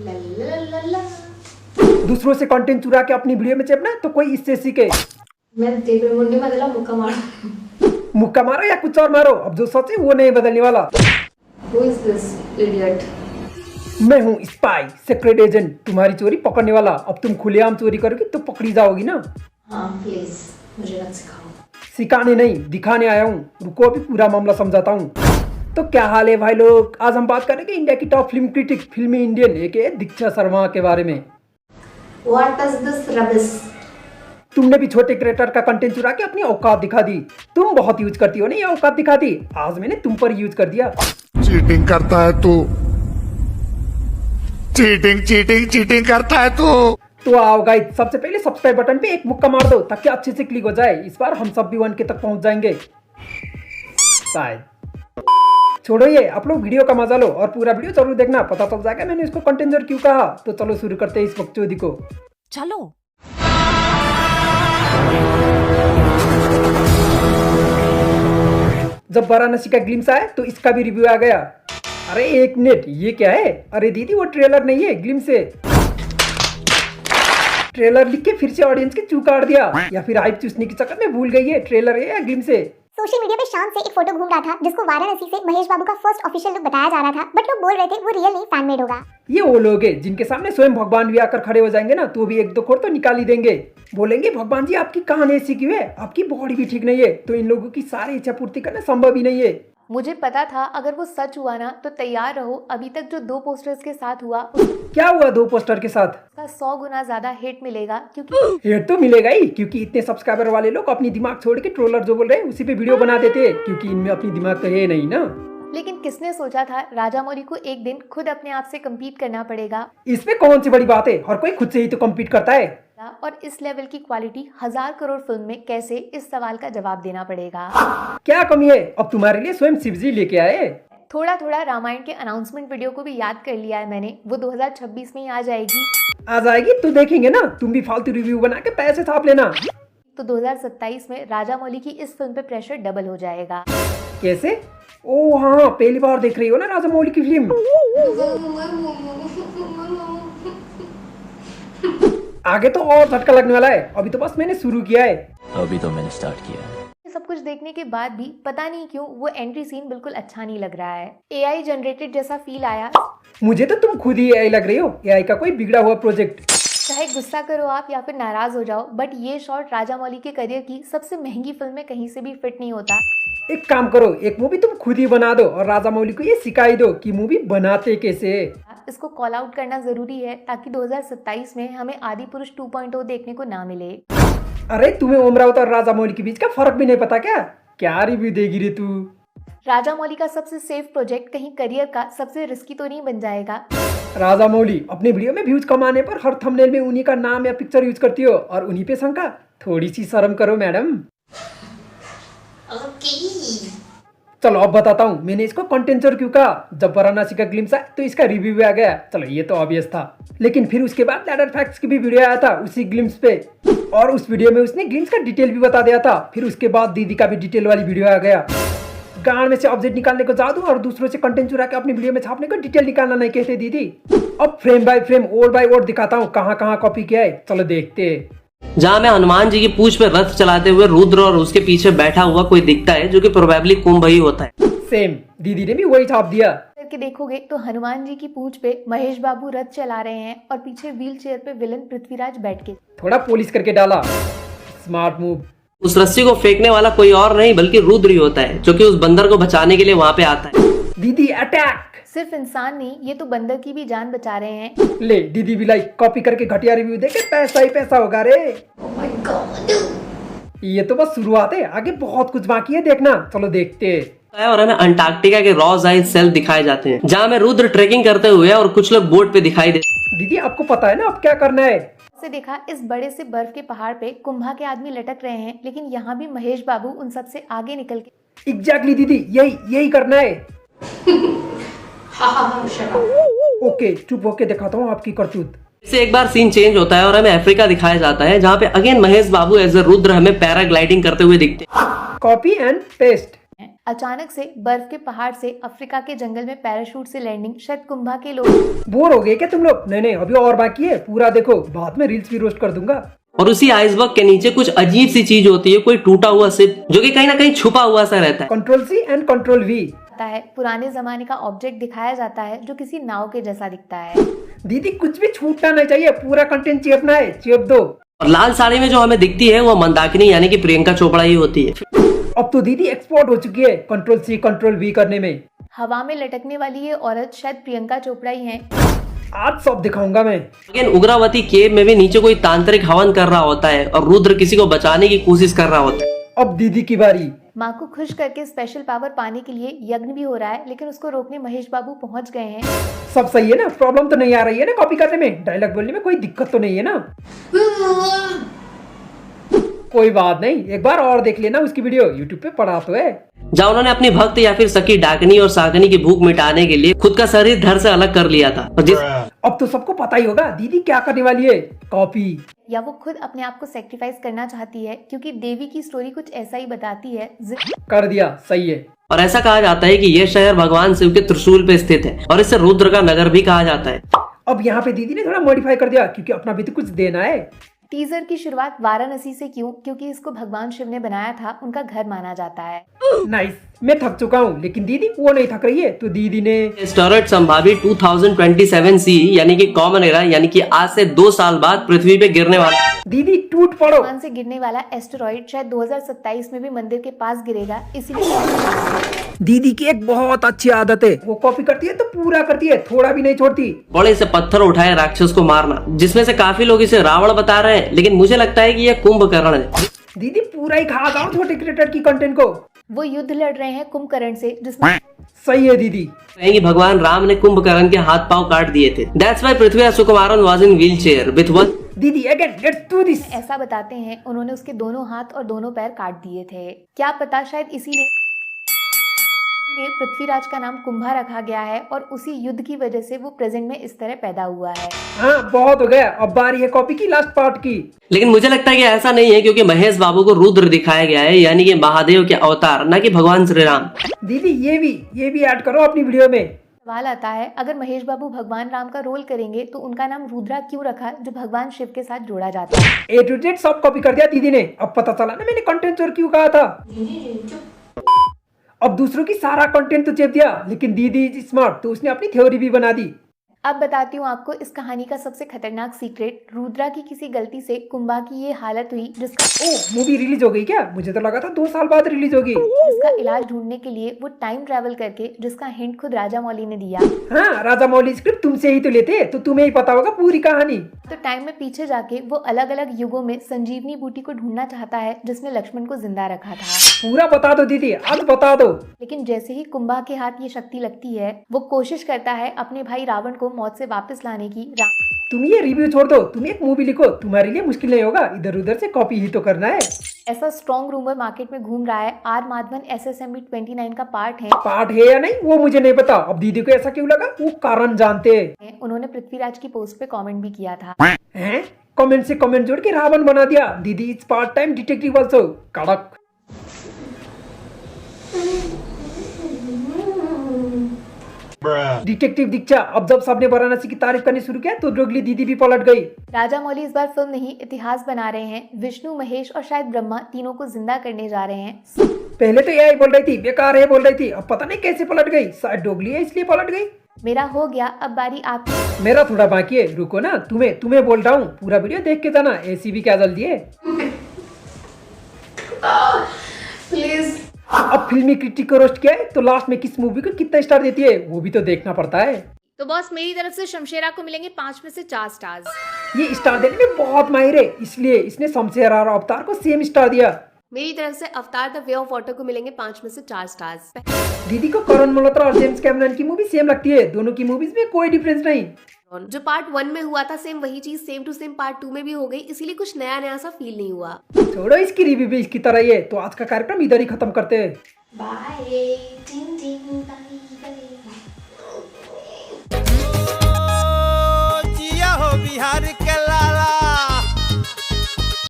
ला ला ला ला। दूसरों से कंटेंट चुरा के अपनी वीडियो में चेपना तो कोई इससे सीखे। मैं देख रही मुंडी बदला मुक्का मार। मुक्का मारो या कुछ और मारो, अब जो सच है वो नहीं बदलने वाला। Who is this idiot? मैं हूँ स्पाई, सीक्रेट एजेंट, तुम्हारी चोरी पकड़ने वाला। अब तुम खुलेआम चोरी करोगी तो पकड़ी जाओगी ना। हाँ प्लीज मुझे मत सिखाओ। सिखाने नहीं दिखाने आया हूँ, रुको अभी पूरा मामला समझाता हूँ। तो क्या हाल है भाई लोग, आज हम बात करेंगे इंडिया की टॉप फिल्म क्रिटिक फिल्मी इंडियन एक दीक्षा शर्मा के बारे में। What is this rubbish? तुमने भी छोटे क्रिएटर का कंटेंट चुरा के अपनी औकात दिखा दी। तुम बहुत यूज करती हो ना ये औकात दिखा दी, आज मैंने तुम पर यूज कर दिया। चीटिंग करता है तू, चीटिंग करता है तू। तो आओ गाइस, सबसे पहले सब्सक्राइब बटन पे एक मुक्का मार दो ताकि अच्छे से क्लिक हो जाए। इस बार हम सब भी 1K तक पहुंच जाएंगे शायद। छोड़ो ये, आप लोग वीडियो का मजा लो और पूरा वीडियो जरूर देखना, पता चल जाएगा मैंने इसको कंटेंजर क्यों कहा। तो चलो शुरू करते हैं इस बकचोदी को। चलो। जब वाराणसी का ग्लिम्स आया तो इसका भी रिव्यू आ गया। अरे एक मिनट, ये क्या है? अरे दीदी वो ट्रेलर नहीं है, ग्लिम्स है। ट्रेलर लिख के फिर से ऑडियंस के चूकाड़ दिया, या फिर हाइप चूसने के चक्कर में भूल गई है ट्रेलर है या ग्लिम्स है। सोशल मीडिया पे शाम से एक फोटो घूम रहा था जिसको वाराणसी से महेश बाबू का फर्स्ट ऑफिशियल लुक बताया जा रहा था, बट लोग बोल रहे थे वो रियल नहीं फैन मेड होगा। ये वो लोग हैं जिनके सामने स्वयं भगवान भी आकर खड़े हो जाएंगे ना तो भी एक दो खोर तो निकाल ही देंगे। बोलेंगे भगवान जी आपकी कहानी ऐसी क्यों है, आपकी बॉडी भी ठीक नहीं है। तो इन लोगों की सारी इच्छा पूर्ति करना संभव ही नहीं है। मुझे पता था अगर वो सच हुआ ना तो तैयार रहो, अभी तक जो 2 पोस्टर्स के साथ हुआ क्या हुआ 2 पोस्टर के साथ? उसका 100 गुना ज्यादा हिट मिलेगा, क्योंकि हेट तो मिलेगा ही, क्योंकि इतने सब्सक्राइबर वाले लोग अपनी दिमाग छोड़ के ट्रोलर जो बोल रहे हैं उसी पे वीडियो बना देते हैं, क्योंकि इनमें अपनी दिमाग तो है नहीं ना। लेकिन किसने सोचा था राजामौली को एक दिन खुद अपने आप से कम्पीट करना पड़ेगा। इसमें कौन सी बड़ी बात है, हर कोई खुद से ही तो कम्पीट करता है। और इस लेवल की क्वालिटी 1000 करोड़ फिल्म में कैसे, इस सवाल का जवाब देना पड़ेगा। क्या कमी है, अब तुम्हारे लिए स्वयं शिवजी लेके आए। थोड़ा थोड़ा रामायण के अनाउंसमेंट वीडियो को भी याद कर लिया है मैंने, वो 2026 में ही आ जाएगी। आ जाएगी तो देखेंगे ना, तुम भी फालतू रिव्यू बना के पैसे छाप लेना। तो 2027 में राजामौली की इस फिल्म पे प्रेशर डबल हो जाएगा। कैसे? ओ हाँ, पहली बार देख रही हो ना राजामौली की फिल्म। आगे तो और झटका लगने वाला है, अभी तो बस मैंने शुरू किया है। अभी तो मैंने स्टार्ट किया है। सब कुछ देखने के बाद भी पता नहीं क्यों वो एंट्री सीन बिल्कुल अच्छा नहीं लग रहा है। AI जनरेटेड जैसा फील आया। मुझे तो तुम खुद ही AI लग रही हो, AI का कोई बिगड़ा हुआ प्रोजेक्ट। चाहे गुस्सा करो आप या फिर नाराज हो जाओ, बट ये शॉट राजामौली के करियर की सबसे महंगी फिल्म में कहीं से भी फिट नहीं होता। एक काम करो, एक मूवी तुम खुद ही बना दो और राजामौली को ये सिखाई दो कि मूवी बनाते कैसे। इसको कॉल आउट करना जरूरी है ताकि 2027 में हमें आदि पुरुष 2.0 देखने को ना मिले। अरे तुम्हें ओमरावत और राजामौली के बीच का फर्क भी नहीं पता क्या? क्या रिव्यू देगी रे तू? राजामौली का सबसे सेफ प्रोजेक्ट कहीं करियर का सबसे रिस्की तो नहीं बन जाएगा। राजामौली अपने वीडियो में व्यूज कमाने पर हर थंबनेल में उन्हीं का नाम या पिक्चर यूज करती हो और उन्हीं पे शंका। थोड़ी सी शर्म करो मैडम। चलो अब बताता हूँ मैंने इसको कंटेंजर क्यों कहा। जब वाराणसी का ग्लिम्स आया तो इसका रिव्यू भी आ गया, चलो ये तो ऑब्वियस था। लेकिन फिर उसके बाद लैडर फैक्ट्स की भी वीडियो आया था उसी ग्लिम्स पे, और उस वीडियो में उसने ग्लिम्स का डिटेल भी बता दिया था। फिर उसके बाद दीदी का भी डिटेल वाली वीडियो आ गया। गांड में से ऑब्जेक्ट निकालने को जादू और दूसरों से कंटेंट चुरा के अपनी वीडियो में छापने को डिटेल निकालना नहीं कहते दीदी। अब frame by frame, old by old दिखाता हूँ कहाँ कहाँ कॉपी किया है, चलो देखते हैं। जहाँ मैं हनुमान जी की पूंछ पे रथ चलाते हुए रुद्र और उसके पीछे बैठा हुआ कोई दिखता है, जो कि प्रोबेबली कुंभ ही होता है। सेम, दीदी ने भी वही छाप दिया। करके देखोगे तो हनुमान जी की पूंछ पे महेश बाबू रथ चला रहे हैं और पीछे व्हील चेयर पे विलन पृथ्वीराज बैठ के। थोड़ा पॉलिश करके डाला, स्मार्ट मूव। उस रस्सी को फेंकने वाला कोई और नहीं बल्कि रुद्र ही होता है, जो कि उस बंदर को बचाने के लिए वहाँ पे आता है। दीदी अटैक। सिर्फ इंसान नहीं, ये तो बंदर की भी जान बचा रहे हैं। ले दीदी भी लाइक कॉपी करके घटिया रिव्यू देके पैसा ही पैसा होगा रे। Oh my God. ये तो बस शुरुआत है, आगे बहुत कुछ बाकी है देखना, चलो देखते हैं। और हमें अंटार्कटिका के रॉ आइस सेल्फ दिखाए जाते हैं, जहाँ में रुद्र ट्रेकिंग करते हुए और कुछ लोग बोट पे दिखाई देते। दीदी आपको पता है ना अब क्या करना है? से देखा इस बड़े से बर्फ के पहाड़ पे कुंभा के आदमी लटक रहे हैं, लेकिन यहाँ भी महेश बाबू उन सबसे आगे निकल के। एग्जैक्टली दीदी, यही करना है। ओके चुप होके दिखाता हूँ आपकी करतूत। इससे एक बार सीन चेंज होता है और हमें अफ्रीका दिखाया जाता है, जहाँ पे again Mahesh Babu as a Rudra हमें पैराग्लाइडिंग करते हुए दिखते हैं। Copy and paste. अचानक से बर्फ के पहाड़ से अफ्रीका के जंगल में पैराशूट से लैंडिंग शायद कुंभा के लोग। बोर हो गए क्या तुम लोग? नहीं अभी और बाकी है, पूरा देखो, बाद में रील्स भी रोस्ट कर दूंगा। और उसी आइसबर्ग के नीचे कुछ अजीब सी चीज होती है, कोई टूटा हुआ शिप जो कि कहीं ना कहीं छुपा हुआ सा रहता है। Ctrl+C and Ctrl+V। है पुराने जमाने का ऑब्जेक्ट दिखाया जाता है जो किसी नाव के जैसा दिखता है। दीदी कुछ भी छूटना नहीं चाहिए, पूरा कंटेंट चेपना है, चेप दो। और लाल साड़ी में जो हमें दिखती है वो मंदाकिनी यानी कि प्रियंका चोपड़ा ही होती है। अब तो दीदी एक्सपर्ट हो चुकी है Ctrl+C Ctrl+V करने में। हवा में लटकने वाली ये औरत शायद प्रियंका चोपड़ा ही है। आज सब दिखाऊंगा मैं। लेकिन उग्रावती केव में भी नीचे कोई तांत्रिक हवन कर रहा होता है और रुद्र किसी को बचाने की कोशिश कर रहा होता है। अब दीदी की बारी। माँ को खुश करके स्पेशल पावर पाने के लिए यज्ञ भी हो रहा है, लेकिन उसको रोकने महेश बाबू पहुंच गए हैं। सब सही है ना? प्रॉब्लम तो नहीं आ रही है ना कॉपी करने में? डायलॉग बोलने में कोई दिक्कत तो नहीं है ना? कोई बात नहीं, एक बार और देख लेना उसकी वीडियो, यूट्यूब पे पड़ा तो है। जहाँ उन्होंने अपनी भक्त या फिर सखी डाकनी और साकनी की भूख मिटाने के लिए खुद का शरीर धड़ से अलग कर लिया था। और अब तो सबको पता ही होगा दीदी क्या करने वाली है, कॉपी। या वो खुद अपने आप को सेक्रीफाइस करना चाहती है, क्योंकि देवी की स्टोरी कुछ ऐसा ही बताती है। कर दिया, सही है। और ऐसा कहा जाता है कि यह शहर भगवान शिव के त्रिशूल पे स्थित है और इसे रुद्र का नगर भी कहा जाता है। अब यहाँ पे दीदी ने थोड़ा मॉडिफाई कर दिया, क्योंकि अपना भी तो कुछ देना है। टीजर की शुरुआत वाराणसी से क्यों? क्योंकि इसको भगवान शिव ने बनाया था, उनका घर माना जाता है। नाइस, मैं थक चुका हूँ, लेकिन दीदी वो नहीं थक रही है, तो दीदी ने एस्टेरॉयड संभावी 2027C यानी कि कॉमन एरा यानी कि आज से 2 साल बाद पृथ्वी पे गिरने वाला। दीदी टूट पड़ो। आसमान से गिरने वाला एस्टेरॉयड शायद 2027 में भी मंदिर के पास गिरेगा, इसीलिए दीदी की एक बहुत अच्छी आदत है, वो कॉपी करती है तो पूरा करती है, थोड़ा भी नहीं छोड़ती। बड़े से पत्थर उठाए राक्षस को मारना, जिसमें से काफी लोग इसे रावण बता रहे हैं, लेकिन मुझे लगता है कि यह कुंभकर्ण है। दीदी पूरा ही खा जाओ छोटे क्रिएटर की कंटेंट को। वो युद्ध लड़ रहे हैं कुंभकर्ण से, जिसमें सही है दीदी। कहेंगे भगवान राम ने कुंभकर्ण के हाथ पांव काट दिए थे। That's why Prithvi Sukumaran was in wheelchair with one। दीदी अगेन लेट्स डू दिस। ऐसा बताते हैं उन्होंने उसके दोनों हाथ और दोनों पैर काट दिए थे। क्या पता शायद इसीलिए पृथ्वीराज का नाम कुंभा रखा गया है और उसी युद्ध की वजह से वो प्रेजेंट में इस तरह पैदा हुआ है। हाँ बहुत हो गया, अब बारी है कॉपी की लास्ट पार्ट की। लेकिन मुझे लगता है कि ऐसा नहीं है, क्योंकि महेश बाबू को रुद्र दिखाया गया है, यानी कि महादेव के अवतार, न कि भगवान श्री राम। दीदी ये भी ऐड करो अपनी वीडियो में। सवाल आता है, अगर महेश बाबू भगवान राम का रोल करेंगे तो उनका नाम रुद्रा क्यों रखा, जो भगवान शिव के साथ जोड़ा जाता है? A to Z सब कॉपी कर दिया दीदी ने। अब पता चला ना मैंने कंटेंट चोर क्यों कहा था। अब दूसरों की सारा कंटेंट तो चेप दिया, लेकिन दीदी इज स्मार्ट, तो उसने अपनी थ्योरी भी बना दी। अब बताती हूँ आपको इस कहानी का सबसे खतरनाक सीक्रेट। रुद्रा की किसी गलती से कुंभा की ये हालत हुई, जिसका मूवी रिलीज हो गई क्या? मुझे तो लगा था 2 साल बाद रिलीज होगी। जिसका इलाज ढूंढने के लिए वो टाइम ट्रैवल करके, जिसका हिंट खुद राजा मौली ने दिया। हाँ, राजा मौली स्क्रिप्ट तुमसे ही तो लेते, तो तुम्हें ही पता होगा पूरी कहानी। तो टाइम में पीछे जाके वो अलग अलग युगों में संजीवनी बूटी को ढूंढना चाहता है, जिसने लक्ष्मण को जिंदा रखा था। पूरा बता दो दीदी, आज बता दो। लेकिन जैसे ही कुंभा के हाथ ये शक्ति लगती है, वो कोशिश करता है अपने भाई रावण को मौत से वापस लाने की। तुम ये रिव्यू छोड़ दो, तुम एक मूवी लिखो, तुम्हारे लिए मुश्किल नहीं होगा, इधर उधर से कॉपी ही तो करना है। ऐसा स्ट्रॉन्ग रूमर मार्केट में घूम रहा है आर माधवन SSMB 29 का पार्ट है या नहीं वो मुझे नहीं पता। अब दीदी को ऐसा क्यों लगा, वो कारण जानते हैं। उन्होंने पृथ्वीराज की पोस्ट पे कमेंट भी किया था। हैं? कमेंट से कमेंट जोड़ के रावण बना दिया। दीदी is part time detective also. कड़क। डिटेक्टिव दीक्षा। अब जब सबने वाराणसी की तारीफ करनी शुरू किया तो जोगली दीदी भी पलट गई। राजा मौली इस बार फिल्म नहीं इतिहास बना रहे हैं। विष्णु, महेश और शायद ब्रह्मा तीनों को जिंदा करने जा रहे हैं। पहले तो यही बोल रही थी, बेकार है बोल रही थी, अब पता नहीं कैसे पलट गई। शायद डोगली है इसलिए पलट गई। मेरा हो गया, अब बारी आपकी। मेरा थोड़ा बाकी है, रुको ना। तुम्हें बोल रहा हूँ, पूरा वीडियो देख के जाना, ऐसी भी क्या जल्दी है। प्लीज। अब फिल्मी क्रिटिक को रोस्ट किया है तो लास्ट में किस मूवी को कितना स्टार देती है वो भी तो देखना पड़ता है। तो बॉस मेरी तरफ से शमशेरा को मिलेंगे 5 में से 4 स्टार्स। ये स्टार देने में बहुत माहिर है, इसलिए इसने शमशेर और अवतार को सेम स्टार दिया। मेरी तरफ से अवतार द वे ऑफ वाटर को मिलेंगे 5 में से 4 स्टार्स। दीदी को करण मल्होत्रा और जेम्स कैमरन की मूवी सेम लगती है, दोनों की मूवीज में कोई डिफरेंस नहीं। जो पार्ट 1 में हुआ था सेम वही चीज सेम टू सेम पार्ट 2 में भी हो गई, इसीलिए कुछ नया सा फील नहीं हुआ। छोड़ो, इसकी रिव्यू भी इसकी तरह ही है। तो आज का कार्यक्रम इधर ही खत्म करते हैं। बाय। जिया हो बिहार के लाला।